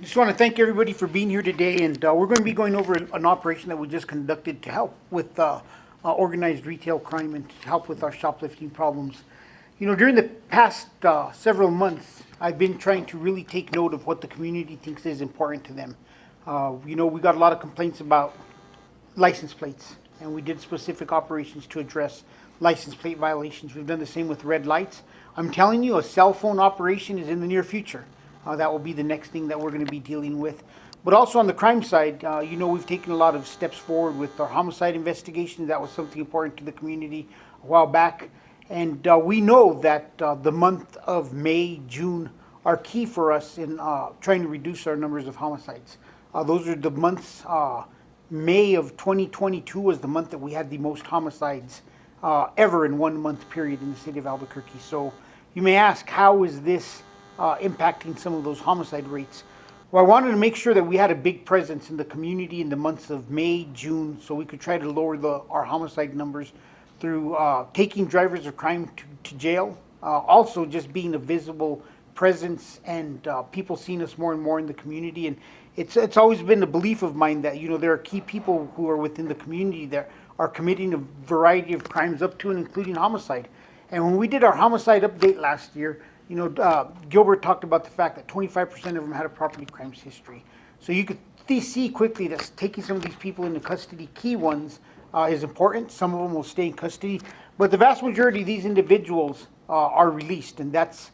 Just want to thank everybody for being here today, and we're going to be going over an operation that we just conducted to help with organized retail crime and to help with our shoplifting problems. You know, during the past several months, I've been trying to really take note of what the community thinks is important to them. You know, we got a lot of complaints about license plates, and we did specific operations to address license plate violations. We've done the same with red lights. I'm telling you, a cell phone operation is in the near future. That will be the next thing that we're going to be dealing with. But also on the crime side, you know, we've taken a lot of steps forward with our homicide investigations. That was something important to the community a while back. And we know that the month of May, June are key for us in trying to reduce our numbers of homicides. Those are the months, May of 2022 was the month that we had the most homicides ever in 1 month period in the city of Albuquerque. So you may ask, how is this impacting some of those homicide rates? Well, I wanted to make sure that we had a big presence in the community in the months of May, June, so we could try to lower our homicide numbers through taking drivers of crime to jail, also just being a visible presence and people seeing us more and more in the community. And it's always been a belief of mine that, you know, there are key people who are within the community that are committing a variety of crimes up to and including homicide. And when we did our homicide update last year, you know, Gilbert talked about the fact that 25% of them had a property crimes history. So you could see quickly that taking some of these people into custody, key ones, is important. Some of them will stay in custody, but the vast majority of these individuals are released, and that's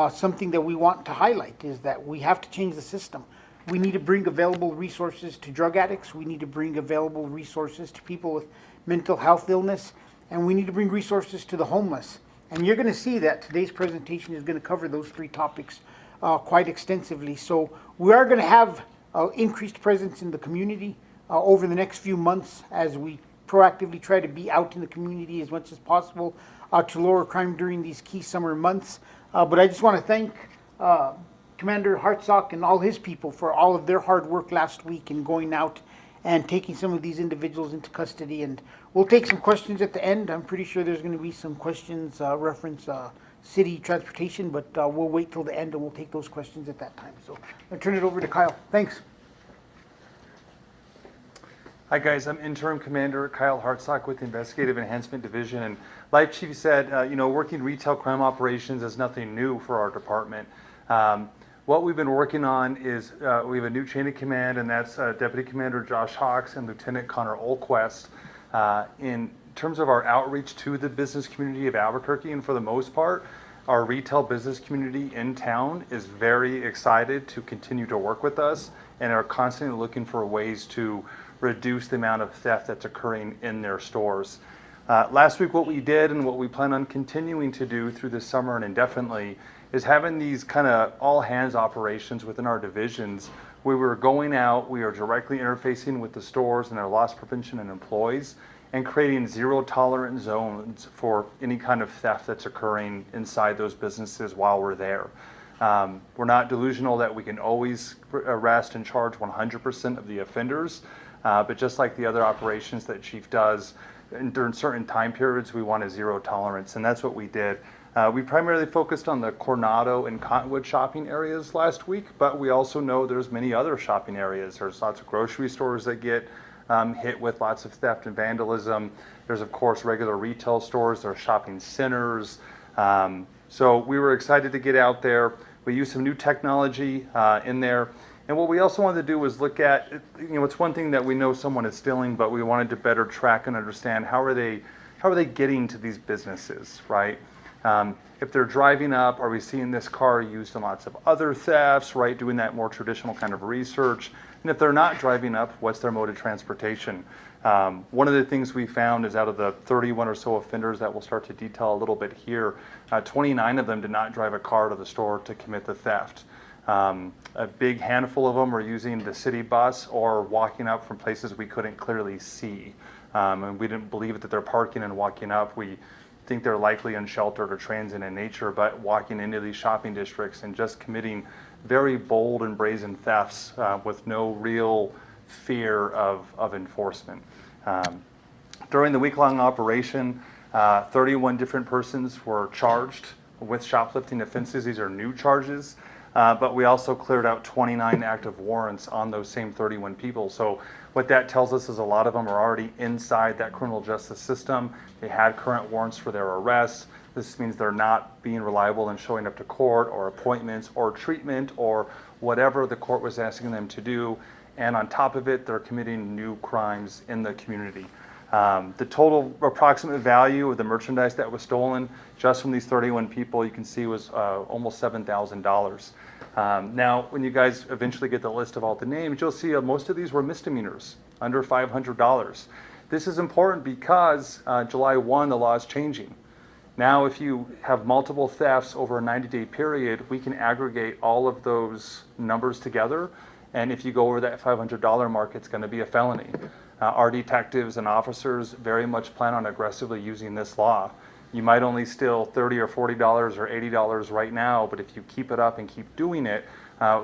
something that we want to highlight, is that we have to change the system. We need to bring available resources to drug addicts. We need to bring available resources to people with mental health illness, and we need to bring resources to the homeless. And you're going to see that today's presentation is going to cover those three topics quite extensively. So we are going to have increased presence in the community over the next few months as we proactively try to be out in the community as much as possible to lower crime during these key summer months. But I just want to thank Commander Hartsock and all his people for all of their hard work last week in going out and taking some of these individuals into custody. And we'll take some questions at the end. I'm pretty sure there's going to be some questions reference city transportation, but we'll wait till the end and we'll take those questions at that time. So I'll turn it over to Kyle. Thanks. Hi guys, I'm Interim Commander Kyle Hartsock with the Investigative Enhancement Division. And like Chief said, you know, working retail crime operations is nothing new for our department. What we've been working on is we have a new chain of command, and that's Deputy Commander Josh Hawks and Lieutenant Connor Olquest. In terms of our outreach to the business community of Albuquerque, and for the most part, our retail business community in town is very excited to continue to work with us and are constantly looking for ways to reduce the amount of theft that's occurring in their stores. Last week, what we did and what we plan on continuing to do through the summer and indefinitely is having these kind of all hands operations within our divisions where we're going out, we are directly interfacing with the stores and their loss prevention and employees and creating zero tolerance zones for any kind of theft that's occurring inside those businesses while we're there. We're not delusional that we can always arrest and charge 100% of the offenders, but just like the other operations that Chief does, during certain time periods, we want a zero tolerance, and that's what we did. We primarily focused on the Coronado and Cottonwood shopping areas last week, but we also know there's many other shopping areas. There's lots of grocery stores that get hit with lots of theft and vandalism. There's, of course, regular retail stores. There are shopping centers. So we were excited to get out there. We used some new technology in there. And what we also wanted to do was look at, you know, it's one thing that we know someone is stealing, but we wanted to better track and understand how are they getting to these businesses, right? If they're driving up, are we seeing this car used in lots of other thefts, right? Doing that more traditional kind of research. And if they're not driving up, what's their mode of transportation? One of the things we found is out of the 31 or so offenders that we'll start to detail a little bit here, 29 of them did not drive a car to the store to commit the theft. A big handful of them are using the city bus or walking up from places we couldn't clearly see. And we didn't believe that they're parking and walking up. We think they're likely unsheltered or transient in nature, but walking into these shopping districts and just committing very bold and brazen thefts with no real fear of enforcement. During the week-long operation, 31 different persons were charged with shoplifting offenses. These are new charges, but we also cleared out 29 active warrants on those same 31 people. So what that tells us is a lot of them are already inside that criminal justice system. They had current warrants for their arrests. This means they're not being reliable and showing up to court or appointments or treatment or whatever the court was asking them to do. And on top of it, they're committing new crimes in the community. The total approximate value of the merchandise that was stolen just from these 31 people, you can see, was almost $7,000. Now, when you guys eventually get the list of all the names, you'll see most of these were misdemeanors, under $500. This is important because July 1, the law is changing. Now, if you have multiple thefts over a 90-day period, we can aggregate all of those numbers together. And if you go over that $500 mark, it's going to be a felony. Our detectives and officers very much plan on aggressively using this law. You might only steal $30 or $40 or $80 right now, but if you keep it up and keep doing it,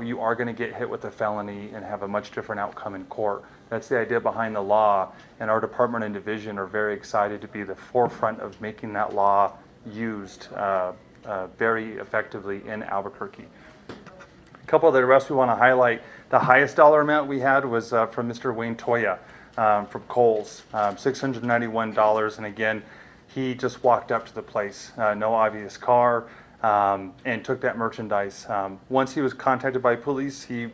you are going to get hit with a felony and have a much different outcome in court. That's the idea behind the law, and our department and division are very excited to be the forefront of making that law used very effectively in Albuquerque. A couple of the arrests we want to highlight. The highest dollar amount we had was from Mr. Wayne Toya from Kohl's, $691, and again, he just walked up to the place, no obvious car, and took that merchandise. Once he was contacted by police, he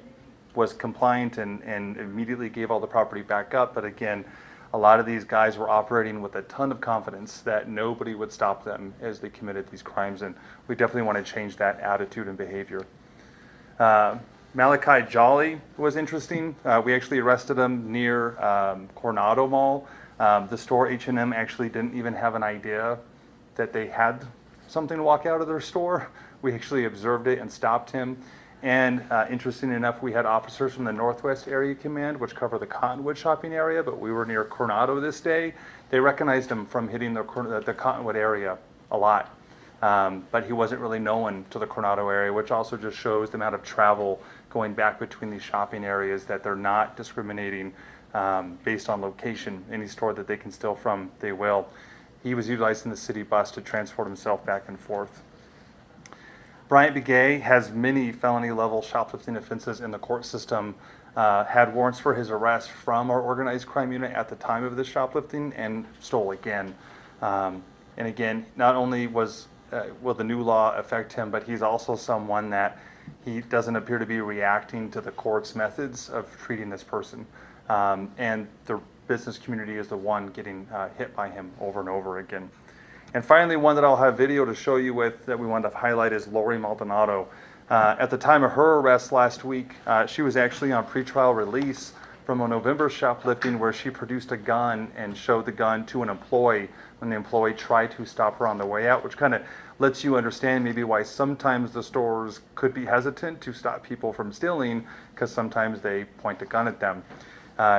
was compliant and immediately gave all the property back up, but again, a lot of these guys were operating with a ton of confidence that nobody would stop them as they committed these crimes, and we definitely want to change that attitude and behavior. Malachi Jolly was interesting. We actually arrested him near Coronado Mall. The store H&M actually didn't even have an idea that they had something to walk out of their store. We actually observed it and stopped him. And interesting enough, we had officers from the Northwest Area Command, which cover the Cottonwood shopping area, but we were near Coronado this day. They recognized him from hitting the Cottonwood area a lot. But he wasn't really known to the Coronado area, which also just shows the amount of travel going back between these shopping areas, that they're not discriminating based on location. Any store that they can steal from, they will. He was utilizing the city bus to transport himself back and forth. Bryant Begay has many felony level shoplifting offenses in the court system, had warrants for his arrest from our organized crime unit at the time of the shoplifting, and stole again. And again, not only will the new law affect him, but he's also someone that he doesn't appear to be reacting to the court's methods of treating this person. And the business community is the one getting hit by him over and over again. And finally, one that I'll have video to show you with that we wanted to highlight is Lori Maldonado. At the time of her arrest last week, she was actually on pretrial release from a November shoplifting where she produced a gun and showed the gun to an employee when the employee tried to stop her on the way out, which kind of lets you understand maybe why sometimes the stores could be hesitant to stop people from stealing, because sometimes they point a gun at them.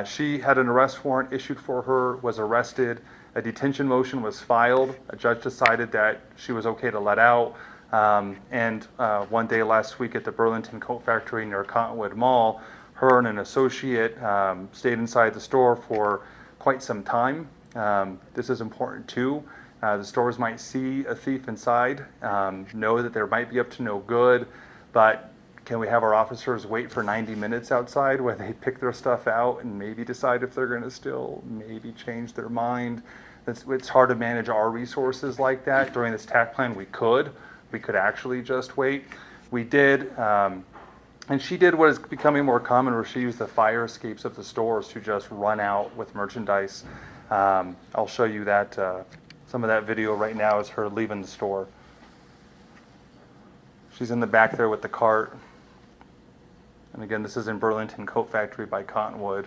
She had an arrest warrant issued for her, was arrested, a detention motion was filed, a judge decided that she was okay to let out, and one day last week at the Burlington Coat Factory near Cottonwood Mall, her and an associate stayed inside the store for quite some time. This is important too. The stores might see a thief inside, know that they might be up to no good, but can we have our officers wait for 90 minutes outside where they pick their stuff out and maybe decide if they're going to steal, maybe change their mind? It's hard to manage our resources like that. During this TAC plan, we could actually just wait. We did, and she did what is becoming more common, where she used the fire escapes of the stores to just run out with merchandise. I'll show you that. Some of that video right now is her leaving the store. She's in the back there with the cart. And again, this is in Burlington Coat Factory by Cottonwood.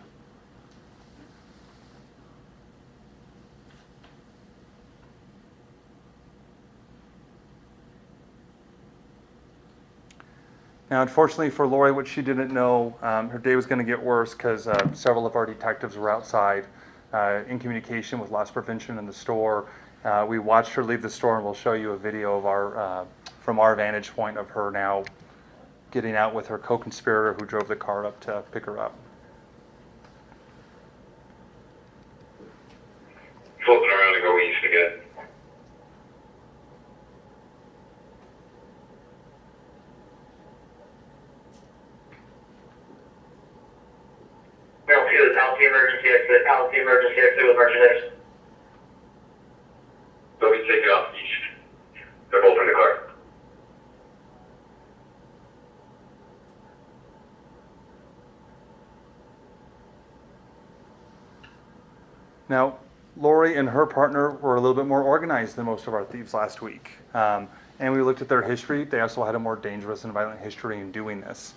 Now, unfortunately for Lori, what she didn't know, her day was going to get worse because several of our detectives were outside in communication with loss prevention in the store. We watched her leave the store, and we'll show you a video of our, from our vantage point of her now getting out with her co-conspirator who drove the car up to pick her up. Flipping around to go east again. 2, penalty emergency exit, penalty emergency exit with merchandise. They'll be taken off east. They're both in the car. Now, Lori and her partner were a little bit more organized than most of our thieves last week. And we looked at their history. They also had a more dangerous and violent history in doing this.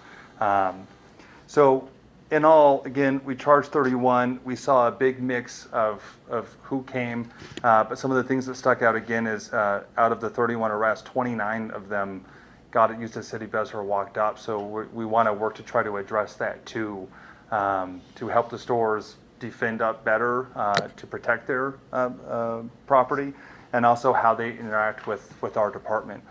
So in all, again, we charged 31. We saw a big mix of who came. But some of the things that stuck out again is out of the 31 arrests, 29 of them got it, used a city bus or walked up. So we want to work to try to address that too, to help the stores defend up better, to protect their property, and also how they interact with our department.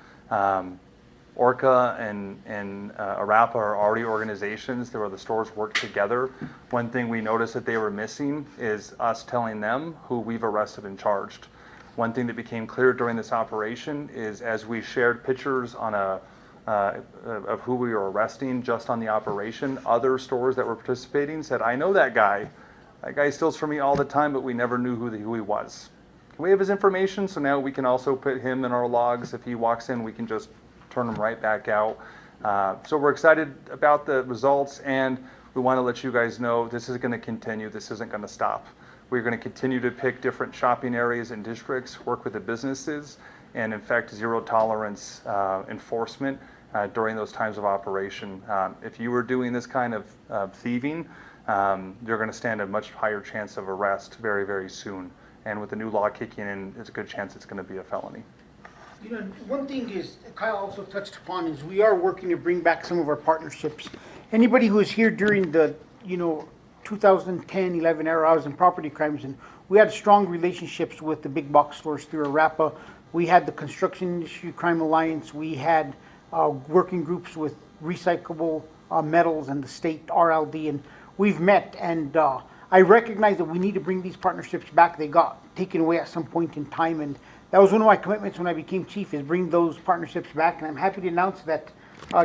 Orca and ARAPA are already organizations where the stores work together. One thing we noticed that they were missing is us telling them who we've arrested and charged. One thing that became clear during this operation is as we shared pictures on of who we were arresting just on the operation, other stores that were participating said, I know that guy. That guy steals from me all the time, but we never knew who he was. Can we have his information? So now we can also put him in our logs. If he walks in, we can just turn him right back out. So we're excited about the results, and we want to let you guys know this is going to continue. This isn't going to stop. We're going to continue to pick different shopping areas and districts, work with the businesses, and in fact, zero tolerance enforcement during those times of operation. If you were doing this kind of thieving, you're going to stand a much higher chance of arrest very, very soon. And with the new law kicking in, it's a good chance it's going to be a felony. You know, one thing is, Kyle also touched upon, is we are working to bring back some of our partnerships. Anybody who was here during the, 2010-11 era, I was in property crimes, and we had strong relationships with the big box stores through ARAPA. We had the Construction Industry Crime Alliance. We had working groups with recyclable metals and the state RLD, and we've met, and I recognize that we need to bring these partnerships back. They got taken away at some point in time, and that was one of my commitments when I became chief, is bring those partnerships back. And I'm happy to announce that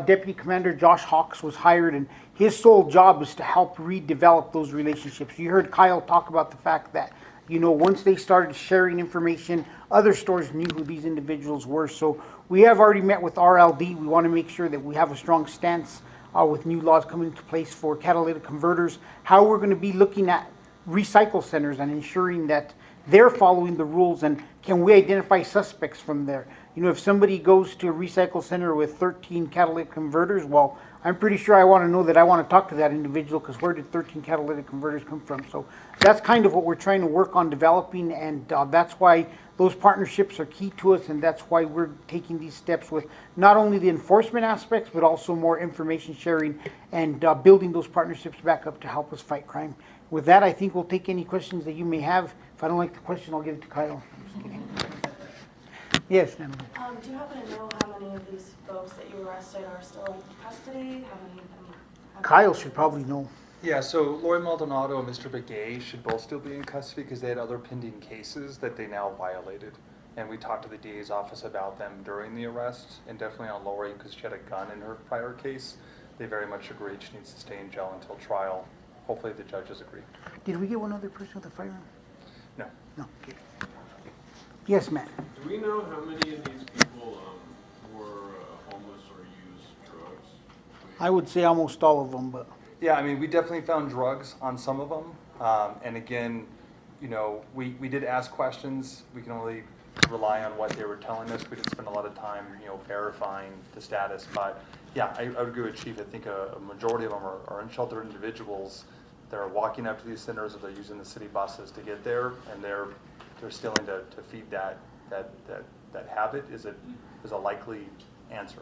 Deputy Commander Josh Hawks was hired, and his sole job is to help redevelop those relationships. You heard Kyle talk about the fact that, once they started sharing information, other stores knew who these individuals were. So we have already met with RLD. We want to make sure that we have a strong stance with new laws coming into place for catalytic converters, how we're going to be looking at recycle centers and ensuring that they're following the rules, and can we identify suspects from there? If somebody goes to a recycle center with 13 catalytic converters, well, I'm pretty sure I want to know that I want to talk to that individual, because where did 13 catalytic converters come from? So that's kind of what we're trying to work on developing, and that's why those partnerships are key to us, and that's why we're taking these steps with not only the enforcement aspects, but also more information sharing and building those partnerships back up to help us fight crime. With that, I think we'll take any questions that you may have. If I don't like the question, I'll give it to Kyle. I'm just kidding. Yes, Natalie. Do you happen to know how many of these folks that you arrested are still in custody? Kyle should probably know. Yeah, so Lori Maldonado and Mr. Begay should both still be in custody because they had other pending cases that they now violated. And we talked to the DA's office about them during the arrest, and definitely on Lori because she had a gun in her prior case. They very much agreed she needs to stay in jail until trial. Hopefully the judges agree. Did we get one other person with a firearm? No. No. Okay. Yes, Matt. Do we know how many of these people were homeless or used drugs? I would say almost all of them, but Yeah, I mean, we definitely found drugs on some of them. And again, we did ask questions. We can only rely on what they were telling us. We didn't spend a lot of time, verifying the status. But yeah, I would agree with Chief. I think a majority of them are unsheltered individuals. They're walking up to these centers, or they're using the city buses to get there, and they're stealing to feed that habit is a likely answer.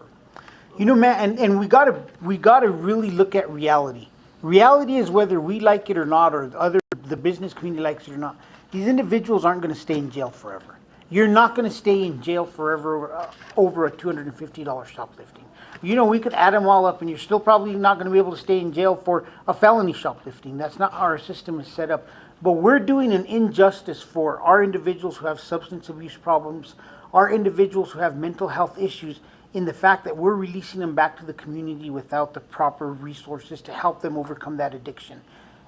Matt, and we gotta really look at reality. Reality is whether we like it or not, or the business community likes it or not. These individuals aren't going to stay in jail forever. You're not going to stay in jail forever over a $250 shoplifting. We could add them all up, and you're still probably not going to be able to stay in jail for a felony shoplifting. That's not how our system is set up. But we're doing an injustice for our individuals who have substance abuse problems, our individuals who have mental health issues, in the fact that we're releasing them back to the community without the proper resources to help them overcome that addiction.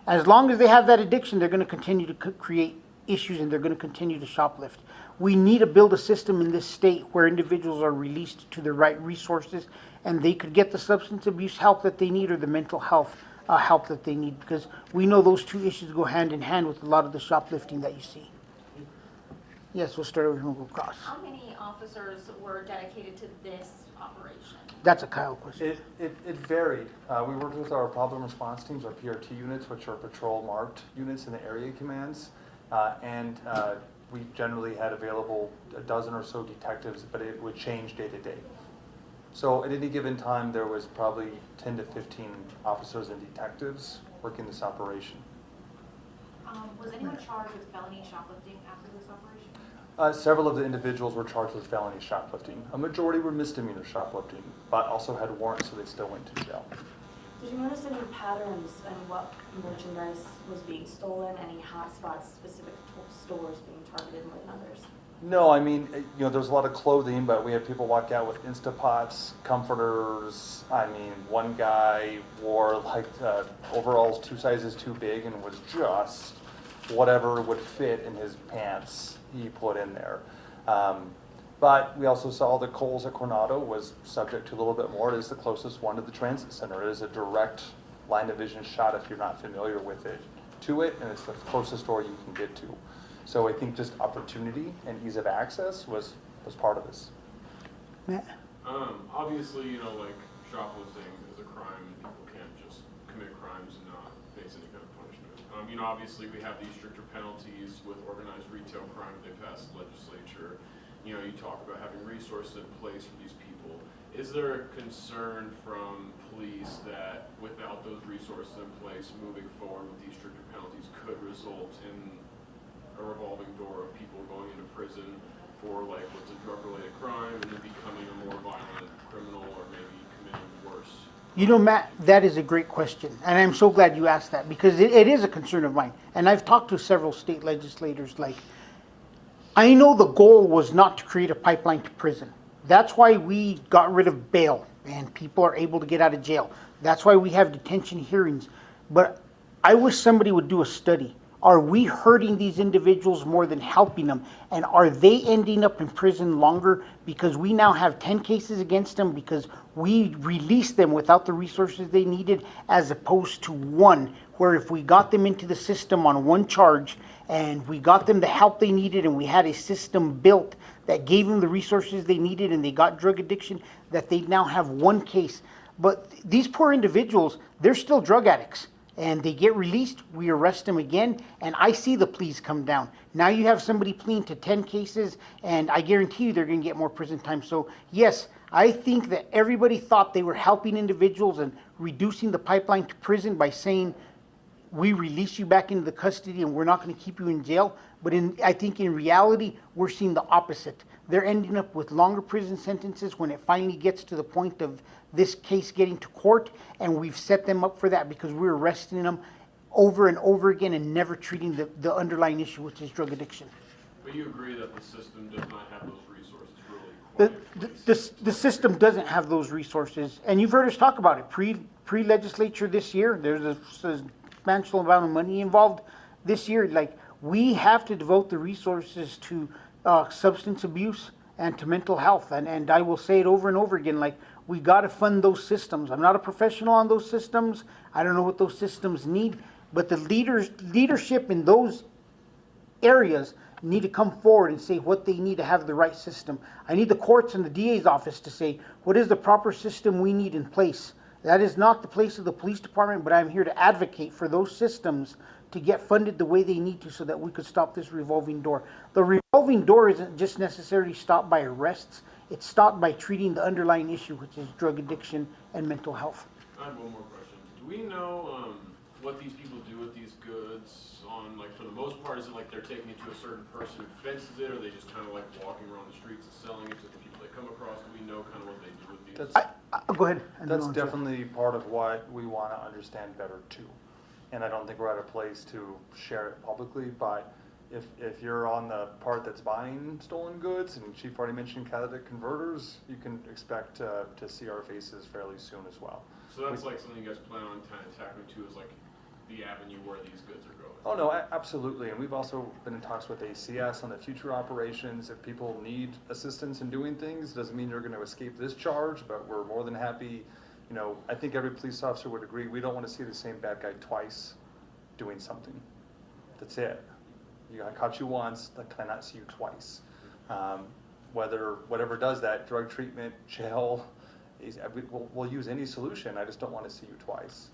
As long as they have that addiction, they're gonna continue to create issues and they're gonna continue to shoplift. We need to build a system in this state where individuals are released to the right resources and they could get the substance abuse help that they need or the mental health help that they need, because we know those two issues go hand in hand with a lot of the shoplifting that you see. Yes, we'll start over here and we'll go across. How many officers were dedicated to this operation? That's a Kyle question. It varied. We worked with our problem response teams, our PRT units, which are patrol marked units in the area commands, and we generally had available a dozen or so detectives, but it would change day to day. So at any given time, there was probably 10 to 15 officers and detectives working this operation. Was anyone charged with felony shoplifting after this operation? Several of the individuals were charged with felony shoplifting. A majority were misdemeanor shoplifting, but also had warrants, so they still went to jail. Did you notice any patterns in what merchandise was being stolen? Any hotspots, specific stores being targeted more than others? No, I mean, there's a lot of clothing, but we had people walk out with Instapots, comforters. I mean, one guy wore like overalls 2 sizes too big and was just whatever would fit in his pants he put in there. But we also saw that Kohl's at Coronado was subject to a little bit more. It is the closest one to the transit center. It is a direct line of vision shot if you're not familiar with it to it, and it's the closest store you can get to. So I think just opportunity and ease of access was part of this. Matt? Obviously, like shoplifting is a crime and people can't just commit crimes and not face any kind of punishment. Obviously we have these stricter penalties with organized retail crime. They passed legislature. You talk about having resources in place for these people. Is there a concern from police that without those resources in place, moving forward with these stricter penalties could result in a revolving door of people going into prison for like what's a drug-related crime and then becoming a more violent criminal or maybe committing worse? Matt, that is a great question. And I'm so glad you asked that because it is a concern of mine. And I've talked to several state legislators. I know the goal was not to create a pipeline to prison. That's why we got rid of bail and people are able to get out of jail. That's why we have detention hearings. But I wish somebody would do a study. Are we hurting these individuals more than helping them? And are they ending up in prison longer because we now have 10 cases against them because we released them without the resources they needed, as opposed to one where if we got them into the system on one charge and we got them the help they needed and we had a system built that gave them the resources they needed and they got drug addiction, that they now have one case. But these poor individuals, they're still drug addicts. And they get released, we arrest them again, and I see the pleas come down. Now you have somebody pleading to 10 cases, and I guarantee you they're going to get more prison time. So yes, I think that everybody thought they were helping individuals and reducing the pipeline to prison by saying, we release you back into the custody and we're not going to keep you in jail. But I think in reality, we're seeing the opposite. They're ending up with longer prison sentences when it finally gets to the point of this case getting to court, and we've set them up for that because we're arresting them over and over again and never treating the underlying issue, which is drug addiction. But you agree that the system does not have those resources really quite in place? The system doesn't have those resources, and you've heard us talk about it. Pre-legislature this year, there's a substantial amount of money involved this year. We have to devote the resources to substance abuse and to mental health, and I will say it over and over again, we got to fund those systems. I'm not a professional on those systems. I don't know what those systems need, but the leadership in those areas need to come forward and say what they need to have the right system. I need the courts and the DA's office to say what is the proper system we need in place. That is not the place of the police department, but I'm here to advocate for those systems to get funded the way they need to so that we could stop this revolving door. The revolving door isn't just necessarily stopped by arrests. It's stopped by treating the underlying issue, which is drug addiction and mental health. I have one more question. Do we know what these people do with these goods on, for the most part? Is it they're taking it to a certain person who fences it, or are they just kind of walking around the streets and selling it to the people they come across? Do we know kind of what they do with these? Go ahead. That's definitely part of what we want to understand better too. And I don't think we're at a place to share it publicly, but if you're on the part that's buying stolen goods, and Chief already mentioned catalytic converters, you can expect to see our faces fairly soon as well. So that's something you guys plan on kind of tackling too, is the avenue where these goods are going. Oh, no, absolutely. And we've also been in talks with ACS on the future operations. If people need assistance in doing things, doesn't mean you're going to escape this charge, but we're more than happy. You know, I think every police officer would agree, we don't want to see the same bad guy twice doing something. That's it. I caught you once, I cannot see you twice. Whatever does that, drug treatment, jail, we'll use any solution. I just don't want to see you twice.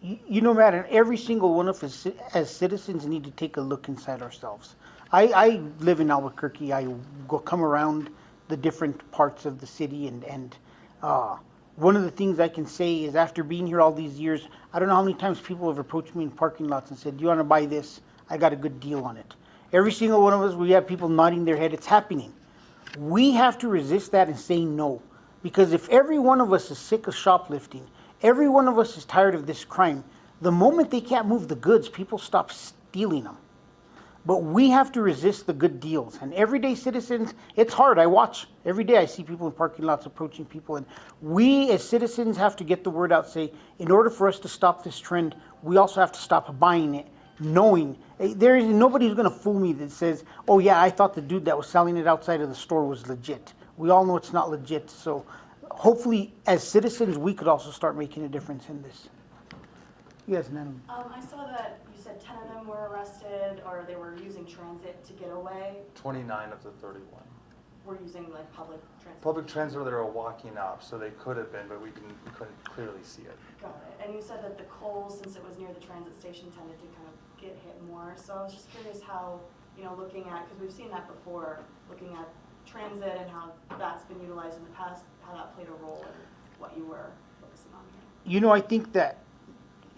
You know, Matt, and every single one of us as citizens need to take a look inside ourselves. I live in Albuquerque. I come around the different parts of the city, and one of the things I can say is after being here all these years, I don't know how many times people have approached me in parking lots and said, "Do you want to buy this? I got a good deal on it." Every single one of us, we have people nodding their head. It's happening. We have to resist that and say no. Because if every one of us is sick of shoplifting, every one of us is tired of this crime, the moment they can't move the goods, people stop stealing them. But we have to resist the good deals. And everyday citizens, it's hard. I watch. Every day I see people in parking lots approaching people. And we as citizens have to get the word out, say, in order for us to stop this trend, we also have to stop buying it, knowing there is nobody who's going to fool me that says, "Oh yeah, I thought the dude that was selling it outside of the store was legit." We all know it's not legit. So hopefully as citizens, we could also start making a difference in this. Yes, Nana. I saw that you said 10 of them were arrested, or they were using transit to get away. 29 of the 31. Were using like public transit. Public transit, they were walking up, so they could have been, but we couldn't clearly see it. Got it. And you said that the Coles, since it was near the transit station, tended to kind of get hit more. So I was just curious how, looking at, because we've seen that before, looking at transit and how that's been utilized in the past, how that played a role in what you were focusing on here. I think that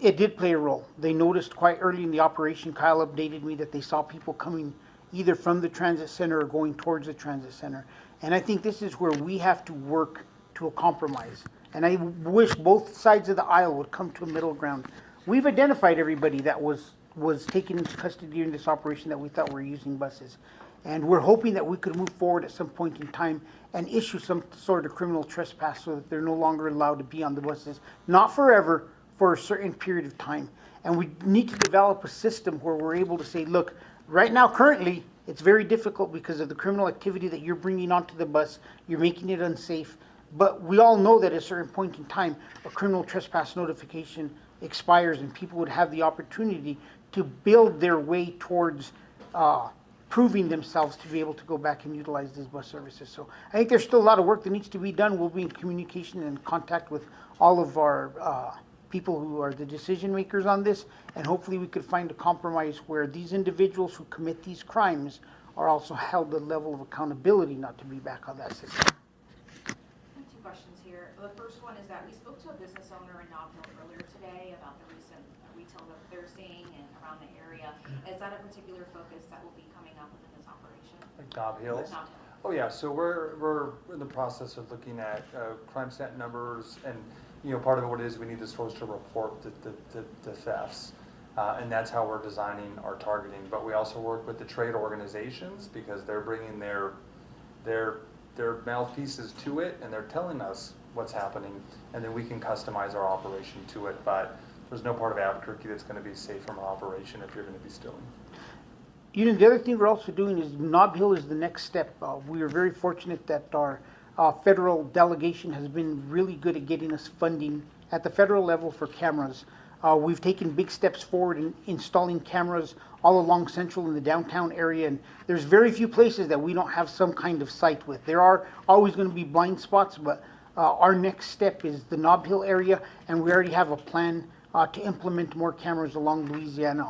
it did play a role. They noticed quite early in the operation, Kyle updated me that they saw people coming either from the transit center or going towards the transit center. And I think this is where we have to work to a compromise. And I wish both sides of the aisle would come to a middle ground. We've identified everybody that was taken into custody during this operation that we thought were using buses. And we're hoping that we could move forward at some point in time and issue some sort of criminal trespass so that they're no longer allowed to be on the buses. Not forever, for a certain period of time. And we need to develop a system where we're able to say, look, right now, currently, it's very difficult because of the criminal activity that you're bringing onto the bus. You're making it unsafe. But we all know that at a certain point in time, a criminal trespass notification expires and people would have the opportunity to build their way towards proving themselves to be able to go back and utilize these bus services. So I think there's still a lot of work that needs to be done. We'll be in communication and contact with all of our people who are the decision makers on this, and hopefully we could find a compromise where these individuals who commit these crimes are also held a level of accountability not to be back on that system. I have two questions here. The first one is that we spoke to a business owner in Nob Hill earlier today about the recent retail that they're seeing and around the area. Is that a particular focus that will be coming up within this operation? Like Nob Hills? Nob Hill. Oh yeah, so we're in the process of looking at crime stat numbers, and part of what it is, we need the stores to report the thefts, and that's how we're designing our targeting. But we also work with the trade organizations because they're bringing their mouthpieces to it, and they're telling us what's happening, and then we can customize our operation to it. But there's no part of Albuquerque that's going to be safe from our operation if you're going to be stealing. The other thing we're also doing is Nob Hill is the next step. We are very fortunate that our federal delegation has been really good at getting us funding at the federal level for cameras. We've taken big steps forward in installing cameras all along Central in the downtown area, and there's very few places that we don't have some kind of site with. There are always going to be blind spots, but our next step is the Nob Hill area, and we already have a plan to implement more cameras along Louisiana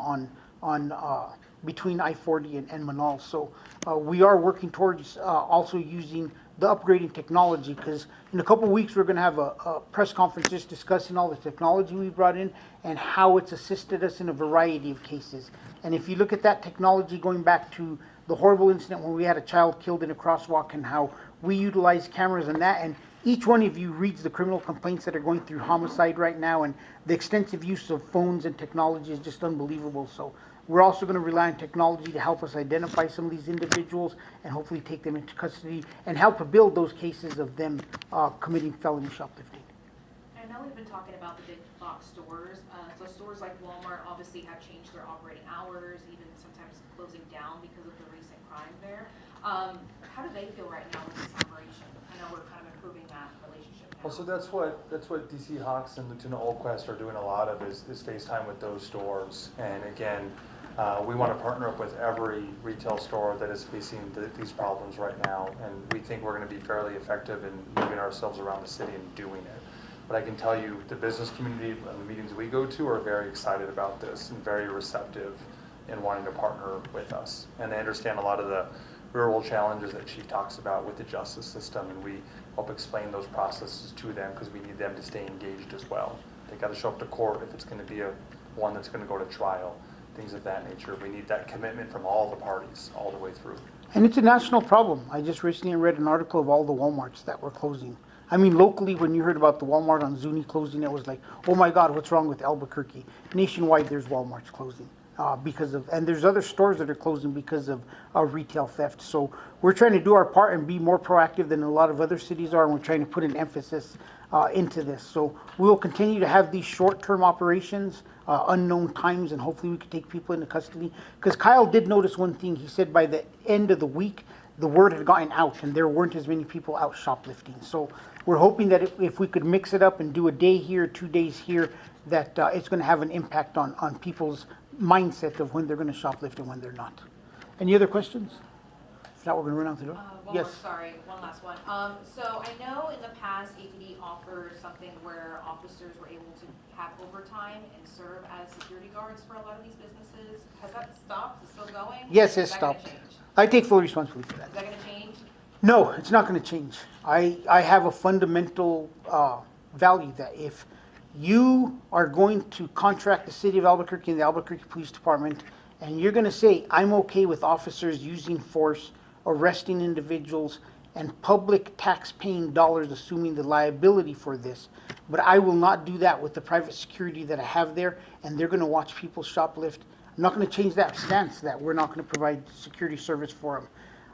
on between I-40 and Manal. So we are working towards also using the upgrading technology, because in a couple of weeks we're going to have a press conference just discussing all the technology we brought in and how it's assisted us in a variety of cases. And if you look at that technology going back to the horrible incident when we had a child killed in a crosswalk and how we utilize cameras and that, and each one of you reads the criminal complaints that are going through homicide right now, and the extensive use of phones and technology is just unbelievable. So we're also going to rely on technology to help us identify some of these individuals and hopefully take them into custody and help to build those cases of them committing felony shoplifting. I know we've been talking about the big box stores. So stores like Walmart obviously have changed their operating hours, even sometimes closing down because of the recent crime there. How do they feel right now with this operation? I know we're kind of improving that relationship now. Well, so that's what DC Hawks and Lieutenant Oldquest are doing a lot of is FaceTime with those stores. And again, we want to partner up with every retail store that is facing these problems right now. And we think we're going to be fairly effective in moving ourselves around the city and doing it. But I can tell you the business community and the meetings we go to are very excited about this and very receptive in wanting to partner with us. And they understand a lot of the rural challenges that Chief talks about with the justice system, and we help explain those processes to them because we need them to stay engaged as well. They got to show up to court if it's going to be one that's going to go to trial, things of that nature. We need that commitment from all the parties all the way through. And it's a national problem. I just recently read an article of all the Walmarts that were closing. I mean, locally, when you heard about the Walmart on Zuni closing, it was like, oh my God, what's wrong with Albuquerque? Nationwide, there's Walmarts closing. And there's other stores that are closing because of retail theft. So we're trying to do our part and be more proactive than a lot of other cities are, and we're trying to put an emphasis into this. So we will continue to have these short-term operations, unknown times, and hopefully we can take people into custody. Because Kyle did notice one thing. He said by the end of the week, the word had gotten out and there weren't as many people out shoplifting. So we're hoping that if we could mix it up and do a day here, 2 days here, that it's going to have an impact on people's mindset of when they're going to shoplift and when they're not. Any other questions? If not, we're going to run out the door. One more, sorry, one last one. So I know in the past APD offered something where officers were able to have overtime and serve as security guards for a lot of these businesses. Has that stopped? Is it still going? Yes, it's Is that gonna stopped. change? I take full responsibility for that. Is that going to change? No, it's not going to change. I have a fundamental value that if you are going to contract the city of Albuquerque and the Albuquerque Police Department, and you're going to say, I'm okay with officers using force, arresting individuals, and public tax-paying dollars assuming the liability for this, but I will not do that with the private security that I have there, and they're going to watch people shoplift. I'm not going to change that stance that we're not going to provide security service for them.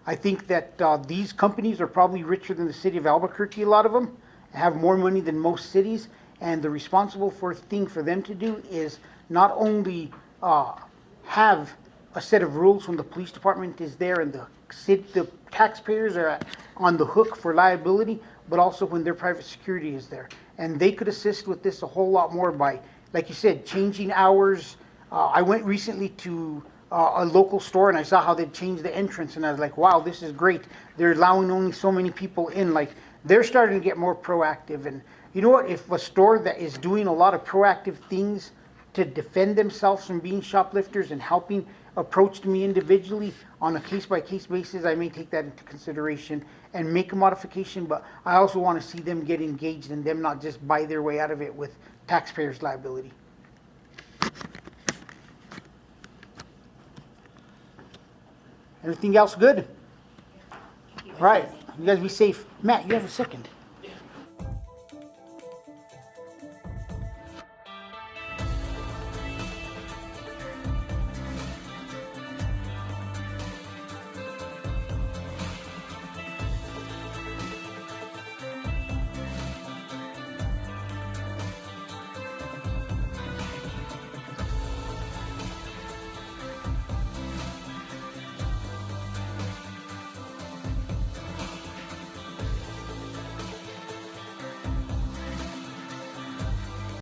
I think that these companies are probably richer than the city of Albuquerque, a lot of them, have more money than most cities, and the responsible thing for them to do is not only have a set of rules when the police department is there and the taxpayers are on the hook for liability, but also when their private security is there. And they could assist with this a whole lot more by, like you said, changing hours. I went recently to a local store and I saw how they'd changed the entrance, and I was like, wow, this is great. They're allowing only so many people in. Like, they're starting to get more proactive. And you know what? If a store that is doing a lot of proactive things to defend themselves from being shoplifters and helping approach me individually on a case-by-case basis, I may take that into consideration and make a modification. But I also want to see them get engaged and them not just buy their way out of it with taxpayers' liability. Everything else good? Right. You guys be safe. Matt, you have a second.